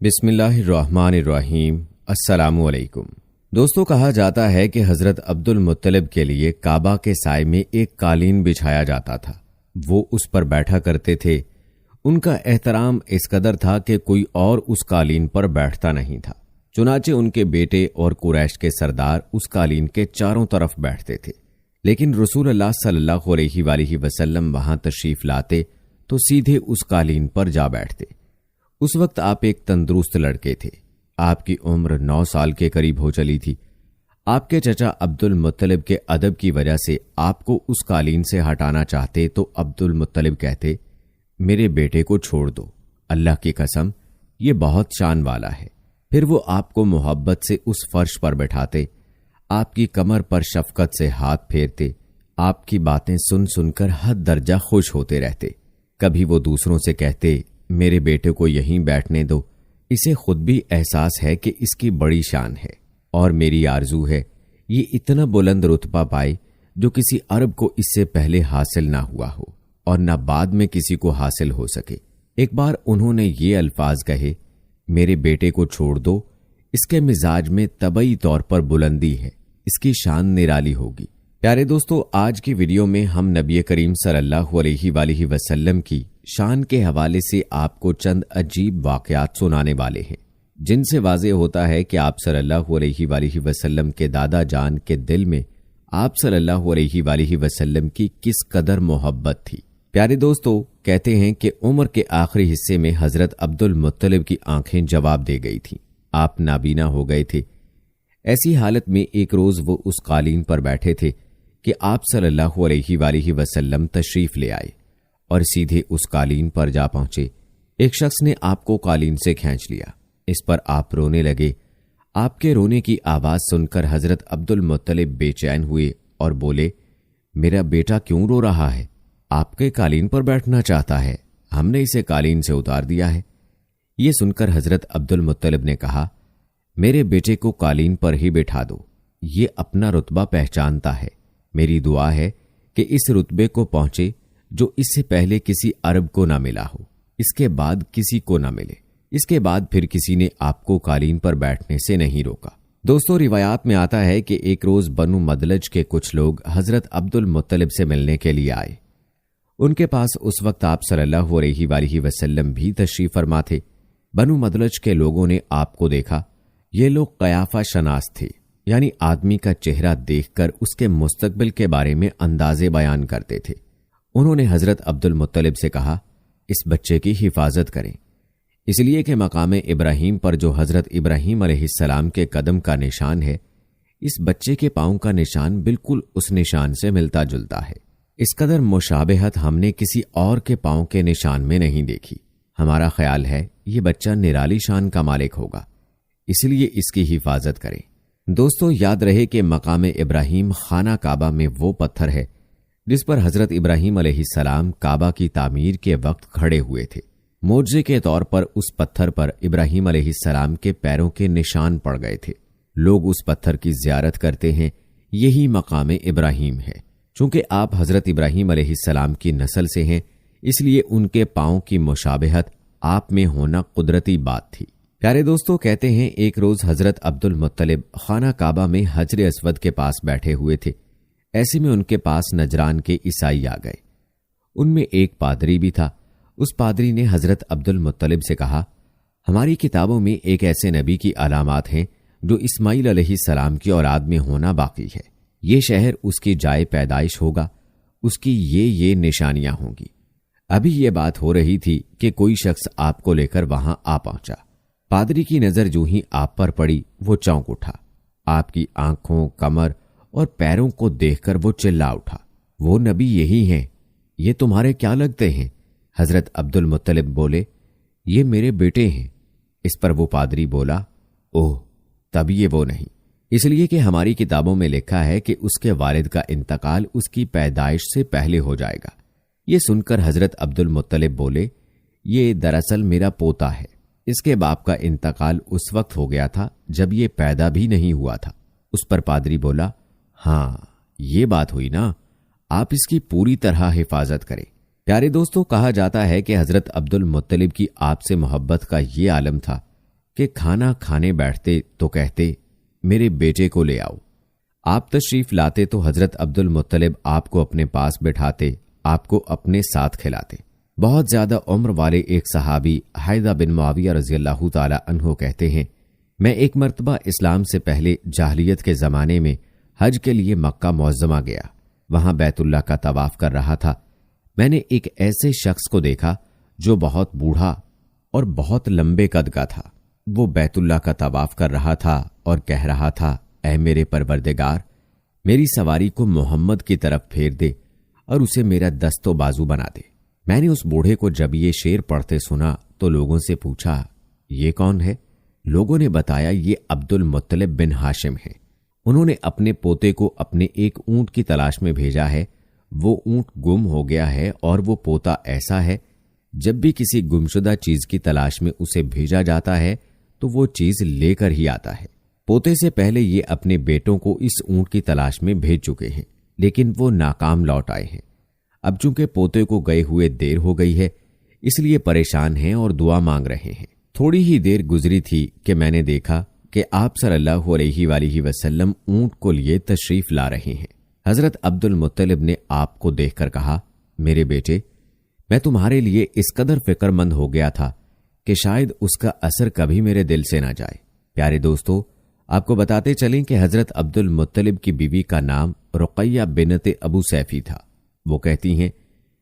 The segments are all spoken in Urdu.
بسم اللہ الرحمن الرحیم۔ السلام علیکم دوستو، کہا جاتا ہے کہ حضرت عبد المطلب کے لیے کعبہ کے سائے میں ایک قالین بچھایا جاتا تھا۔ وہ اس پر بیٹھا کرتے تھے۔ ان کا احترام اس قدر تھا کہ کوئی اور اس قالین پر بیٹھتا نہیں تھا۔ چنانچہ ان کے بیٹے اور قریش کے سردار اس قالین کے چاروں طرف بیٹھتے تھے، لیکن رسول اللہ صلی اللہ علیہ وآلہ وسلم وہاں تشریف لاتے تو سیدھے اس قالین پر جا بیٹھتے۔ اس وقت آپ ایک تندرست لڑکے تھے۔ آپ کی عمر 9 سال کے قریب ہو چلی تھی۔ آپ کے چچا عبد المطلب کے ادب کی وجہ سے آپ کو اس قالین سے ہٹانا چاہتے تو عبد المطلب کہتے، میرے بیٹے کو چھوڑ دو، اللہ کی قسم یہ بہت شان والا ہے۔ پھر وہ آپ کو محبت سے اس فرش پر بٹھاتے، آپ کی کمر پر شفقت سے ہاتھ پھیرتے، آپ کی باتیں سن سن کر حد درجہ خوش ہوتے رہتے۔ کبھی وہ دوسروں سے کہتے، میرے بیٹے کو یہیں بیٹھنے دو، اسے خود بھی احساس ہے کہ اس کی بڑی شان ہے، اور میری آرزو ہے یہ اتنا بلند رتبہ پائے جو کسی عرب کو اس سے پہلے حاصل نہ ہوا ہو اور نہ بعد میں کسی کو حاصل ہو سکے۔ ایک بار انہوں نے یہ الفاظ کہے، میرے بیٹے کو چھوڑ دو، اس کے مزاج میں طبعی طور پر بلندی ہے، اس کی شان نرالی ہوگی۔ پیارے دوستو، آج کی ویڈیو میں ہم نبی کریم صلی اللہ علیہ وآلہ وسلم کی شان کے حوالے سے آپ کو چند عجیب واقعات سنانے والے ہیں، جن سے واضح ہوتا ہے کہ آپ صلی اللہ علیہ وآلہ وسلم کے دادا جان کے دل میں آپ صلی اللہ علیہ وآلہ وسلم کی کس قدر محبت تھی۔ پیارے دوستو، کہتے ہیں کہ عمر کے آخری حصے میں حضرت عبد المطلب کی آنکھیں جواب دے گئی تھیں، آپ نابینا ہو گئے تھے۔ ایسی حالت میں ایک روز وہ اس قالین پر بیٹھے تھے کہ آپ صلی اللہ علیہ وآلہ وسلم تشریف لے آئے اور سیدھے اس قالین پر جا پہنچے۔ ایک شخص نے آپ کو قالین سے کھینچ لیا، اس پر آپ رونے لگے۔ آپ کے رونے کی آواز سن کر حضرت عبد المطلب بے چین ہوئے اور بولے، میرا بیٹا کیوں رو رہا ہے؟ آپ کے قالین پر بیٹھنا چاہتا ہے، ہم نے اسے قالین سے اتار دیا ہے۔ یہ سن کر حضرت عبد المطلب نے کہا، میرے بیٹے کو قالین پر ہی بٹھا دو، یہ اپنا رتبہ پہچانتا ہے۔ میری دعا ہے کہ اس رتبے کو پہنچے جو اس سے پہلے کسی عرب کو نہ ملا ہو، اس کے بعد کسی کو نہ ملے۔ اس کے بعد پھر کسی نے آپ کو قالین پر بیٹھنے سے نہیں روکا۔ دوستو، روایات میں آتا ہے کہ ایک روز بنو مدلج کے کچھ لوگ حضرت عبد المطلب سے ملنے کے لیے آئے۔ ان کے پاس اس وقت آپ صلی اللہ علیہ وآلہ وسلم بھی تشریف فرما تھے۔ بنو مدلج کے لوگوں نے آپ کو دیکھا۔ یہ لوگ قیافہ شناس تھے، یعنی آدمی کا چہرہ دیکھ کر اس کے مستقبل کے بارے میں اندازے بیان کرتے تھے۔ انہوں نے حضرت عبد المطلب سے کہا، اس بچے کی حفاظت کریں، اس لیے کہ مقام ابراہیم پر جو حضرت ابراہیم علیہ السلام کے قدم کا نشان ہے، اس بچے کے پاؤں کا نشان بالکل اس نشان سے ملتا جلتا ہے۔ اس قدر مشابہت ہم نے کسی اور کے پاؤں کے نشان میں نہیں دیکھی۔ ہمارا خیال ہے یہ بچہ نرالی شان کا مالک ہوگا، اس لیے اس کی حفاظت کریں۔ دوستو، یاد رہے کہ مقام ابراہیم خانہ کعبہ میں وہ پتھر ہے جس پر حضرت ابراہیم علیہ السلام کعبہ کی تعمیر کے وقت کھڑے ہوئے تھے۔ معجزے کے طور پر اس پتھر پر ابراہیم علیہ السلام کے پیروں کے نشان پڑ گئے تھے۔ لوگ اس پتھر کی زیارت کرتے ہیں، یہی مقام ابراہیم ہے۔ چونکہ آپ حضرت ابراہیم علیہ السلام کی نسل سے ہیں، اس لیے ان کے پاؤں کی مشابہت آپ میں ہونا قدرتی بات تھی۔ پیارے دوستو، کہتے ہیں ایک روز حضرت عبد المطلب خانہ کعبہ میں حجر اسود کے پاس بیٹھے ہوئے تھے۔ ایسے میں ان کے پاس نجران کے عیسائی آ گئے۔ ان میں ایک پادری بھی تھا۔ اس پادری نے حضرت عبد المطلب سے کہا، ہماری کتابوں میں ایک ایسے نبی کی علامات ہیں جو اسماعیل علیہ السلام کی اولاد میں ہونا باقی ہے۔ یہ شہر اس کی جائے پیدائش ہوگا، اس کی یہ نشانیاں ہوں گی۔ ابھی یہ بات ہو رہی تھی کہ کوئی شخص آپ کو لے کر وہاں آ پہنچا۔ پادری کی نظر جو ہی آپ پر پڑی، وہ چونک اٹھا۔ آپ کی آنکھوں، کمر اور پیروں کو دیکھ کر وہ چلا اٹھا، وہ نبی یہی ہیں، یہ تمہارے کیا لگتے ہیں؟ حضرت عبد المطلب بولے، یہ میرے بیٹے ہیں۔ اس پر وہ پادری بولا، اوہ، تب یہ وہ نہیں، اس لیے کہ ہماری کتابوں میں لکھا ہے کہ اس کے والد کا انتقال اس کی پیدائش سے پہلے ہو جائے گا۔ یہ سن کر حضرت عبد المطلب بولے، یہ دراصل میرا پوتا ہے، اس کے باپ کا انتقال اس وقت ہو گیا تھا جب یہ پیدا بھی نہیں ہوا تھا۔ اس پر پادری بولا، ہاں یہ بات ہوئی نا، آپ اس کی پوری طرح حفاظت کریں۔ پیارے دوستو، کہا جاتا ہے کہ حضرت عبد المطلب کی آپ سے محبت کا یہ عالم تھا کہ کھانا کھانے بیٹھتے تو کہتے میرے بیٹے کو لے آؤ، آپ تشریف لاتے تو حضرت عبد المطلب آپ کو اپنے پاس بٹھاتے، آپ کو اپنے ساتھ کھلاتے۔ بہت زیادہ عمر والے ایک صحابی حیدہ بن معاویہ رضی اللہ تعالی عنہ کہتے ہیں، میں ایک مرتبہ اسلام سے پہلے جاہلیت کے زمانے میں حج کے لیے مکہ معظمہ گیا، وہاں بیت اللہ کا طواف کر رہا تھا۔ میں نے ایک ایسے شخص کو دیکھا جو بہت بوڑھا اور بہت لمبے قد کا تھا۔ وہ بیت اللہ کا طواف کر رہا تھا اور کہہ رہا تھا، اے میرے پروردگار، میری سواری کو محمد کی طرف پھیر دے اور اسے میرا دست و بازو بنا دے۔ میں نے اس بوڑھے کو جب یہ شعر پڑھتے سنا تو لوگوں سے پوچھا، یہ کون ہے؟ لوگوں نے بتایا یہ عبد المطلب بن ہاشم ہے، انہوں نے اپنے پوتے کو اپنے ایک اونٹ کی تلاش میں بھیجا ہے، وہ اونٹ گم ہو گیا ہے اور وہ پوتا ایسا ہے جب بھی کسی گمشدہ چیز کی تلاش میں اسے بھیجا جاتا ہے تو وہ چیز لے کر ہی آتا ہے۔ پوتے سے پہلے یہ اپنے بیٹوں کو اس اونٹ کی تلاش میں بھیج چکے ہیں، لیکن وہ ناکام لوٹ آئے ہیں۔ اب چونکہ پوتے کو گئے ہوئے دیر ہو گئی ہے، اس لیے پریشان ہیں اور دعا مانگ رہے ہیں۔ تھوڑی ہی دیر گزری تھی کہ میں نے دیکھا کہ آپ صلی اللہ علیہ وآلہ وسلم اونٹ کو لیے تشریف لا رہے ہیں۔ حضرت عبد المطلب نے آپ کو دیکھ کر کہا، میرے بیٹے، میں تمہارے لیے اس قدر فکر مند ہو گیا تھا کہ شاید اس کا اثر کبھی میرے دل سے نہ جائے۔ پیارے دوستو، آپ کو بتاتے چلیں کہ حضرت عبد المطلب کی بیوی کا نام رقیہ بنت ابو سیفی تھا۔ وہ کہتی ہیں،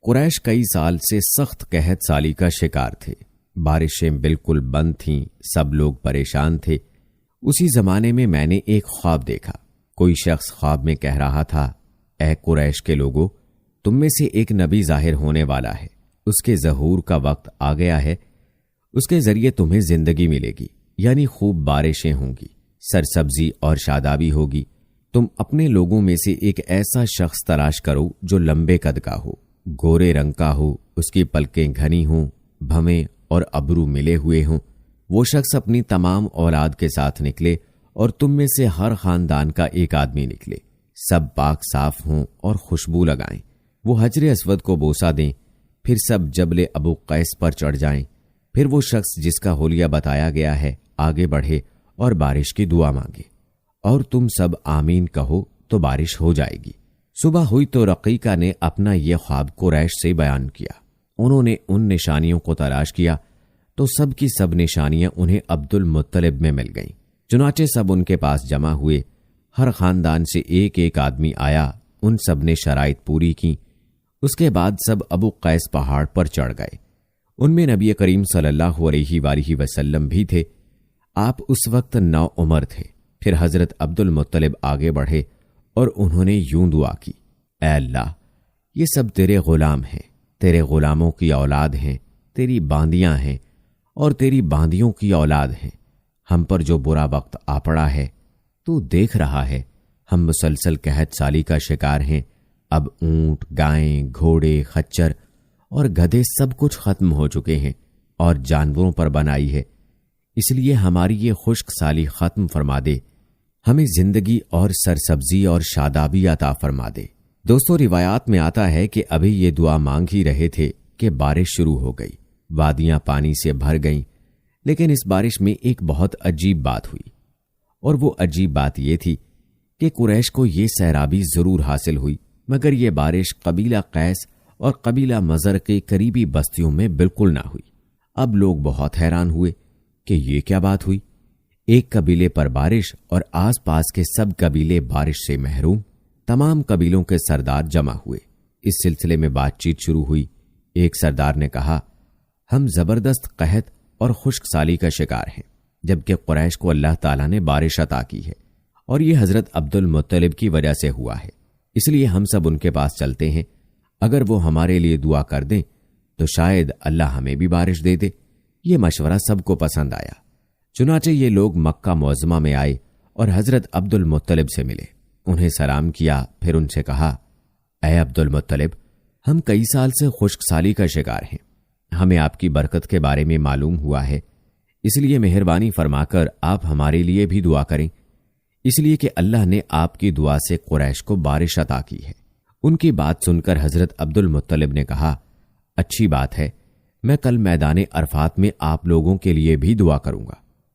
قریش کئی سال سے سخت قحط سالی کا شکار تھے، بارشیں بالکل بند تھیں، سب لوگ پریشان تھے۔ اسی زمانے میں میں نے ایک خواب دیکھا، کوئی شخص خواب میں کہہ رہا تھا، اے قریش کے لوگو، تم میں سے ایک نبی ظاہر ہونے والا ہے، اس کے ظہور کا وقت آ گیا ہے، اس کے ذریعے تمہیں زندگی ملے گی، یعنی خوب بارشیں ہوں گی، سرسبزی اور شادابی ہوگی۔ تم اپنے لوگوں میں سے ایک ایسا شخص تلاش کرو جو لمبے قد کا ہو، گورے رنگ کا ہو، اس کی پلکیں گھنی ہوں، بھویں اور ابرو ملے ہوئے ہوں۔ وہ شخص اپنی تمام اولاد کے ساتھ نکلے اور تم میں سے ہر خاندان کا ایک آدمی نکلے، سب پاک صاف ہوں اور خوشبو لگائیں۔ وہ حجر اسود کو بوسہ دیں، پھر سب جبل ابو قیس پر چڑھ جائیں، پھر وہ شخص جس کا حلیہ بتایا گیا ہے آگے بڑھے اور بارش کی دعا مانگے، اور تم سب آمین کہو تو بارش ہو جائے گی۔ صبح ہوئی تو رقیقہ نے اپنا یہ خواب قریش سے بیان کیا۔ انہوں نے ان نشانیوں کو تلاش کیا تو سب کی سب نشانیاں انہیں عبد المطلب میں مل گئیں۔ چنانچہ سب ان کے پاس جمع ہوئے، ہر خاندان سے ایک ایک آدمی آیا، ان سب نے شرائط پوری کی۔ اس کے بعد سب ابو قیس پہاڑ پر چڑھ گئے۔ ان میں نبی کریم صلی اللہ علیہ وآلہ وسلم بھی تھے۔ آپ اس وقت نوعمر تھے۔ پھر حضرت عبد المطلب آگے بڑھے اور انہوں نے یوں دعا کی، اے اللہ، یہ سب تیرے غلام ہیں، تیرے غلاموں کی اولاد ہیں، تیری باندیاں ہیں اور تیری باندیوں کی اولاد ہیں۔ ہم پر جو برا وقت آ پڑا ہے تو دیکھ رہا ہے، ہم مسلسل قحط سالی کا شکار ہیں۔ اب اونٹ، گائیں، گھوڑے، خچر اور گدھے سب کچھ ختم ہو چکے ہیں اور جانوروں پر بنائی ہے، اس لیے ہماری یہ خشک سالی ختم فرما دے، ہمیں زندگی اور سرسبزی اور شادابی عطا فرما دے۔ دوستو، روایات میں آتا ہے کہ ابھی یہ دعا مانگ ہی رہے تھے کہ بارش شروع ہو گئی، وادیاں پانی سے بھر گئیں۔ لیکن اس بارش میں ایک بہت عجیب بات ہوئی، اور وہ عجیب بات یہ تھی کہ قریش کو یہ سیرابی ضرور حاصل ہوئی، مگر یہ بارش قبیلہ قیس اور قبیلہ مضر کے قریبی بستیوں میں بالکل نہ ہوئی۔ اب لوگ بہت حیران ہوئے کہ یہ کیا بات ہوئی، ایک قبیلے پر بارش اور آس پاس کے سب قبیلے بارش سے محروم۔ تمام قبیلوں کے سردار جمع ہوئے، اس سلسلے میں بات چیت شروع ہوئی۔ ایک سردار نے کہا، ہم زبردست قحط اور خشک سالی کا شکار ہیں، جبکہ قریش کو اللہ تعالیٰ نے بارش عطا کی ہے، اور یہ حضرت عبد المطلب کی وجہ سے ہوا ہے، اس لیے ہم سب ان کے پاس چلتے ہیں، اگر وہ ہمارے لیے دعا کر دیں تو شاید اللہ ہمیں بھی بارش دے دے۔ یہ مشورہ سب کو پسند آیا۔ چنانچہ یہ لوگ مکہ معظمہ میں آئے اور حضرت عبد المطلب سے ملے، انہیں سلام کیا، پھر ان سے کہا، اے عبد المطلب، ہم کئی سال سے خشک سالی کا شکار ہیں، ہمیں آپ کی برکت کے بارے میں معلوم ہوا ہے، اس لیے مہربانی فرما کر آپ ہمارے لیے بھی دعا کریں، اس لیے کہ اللہ نے آپ کی دعا سے قریش کو بارش عطا کی ہے۔ ان کی بات سن کر حضرت عبد المطلب نے کہا، اچھی بات ہے، میں کل میدان عرفات میں آپ لوگوں کے لیے بھی دعا کروں گا۔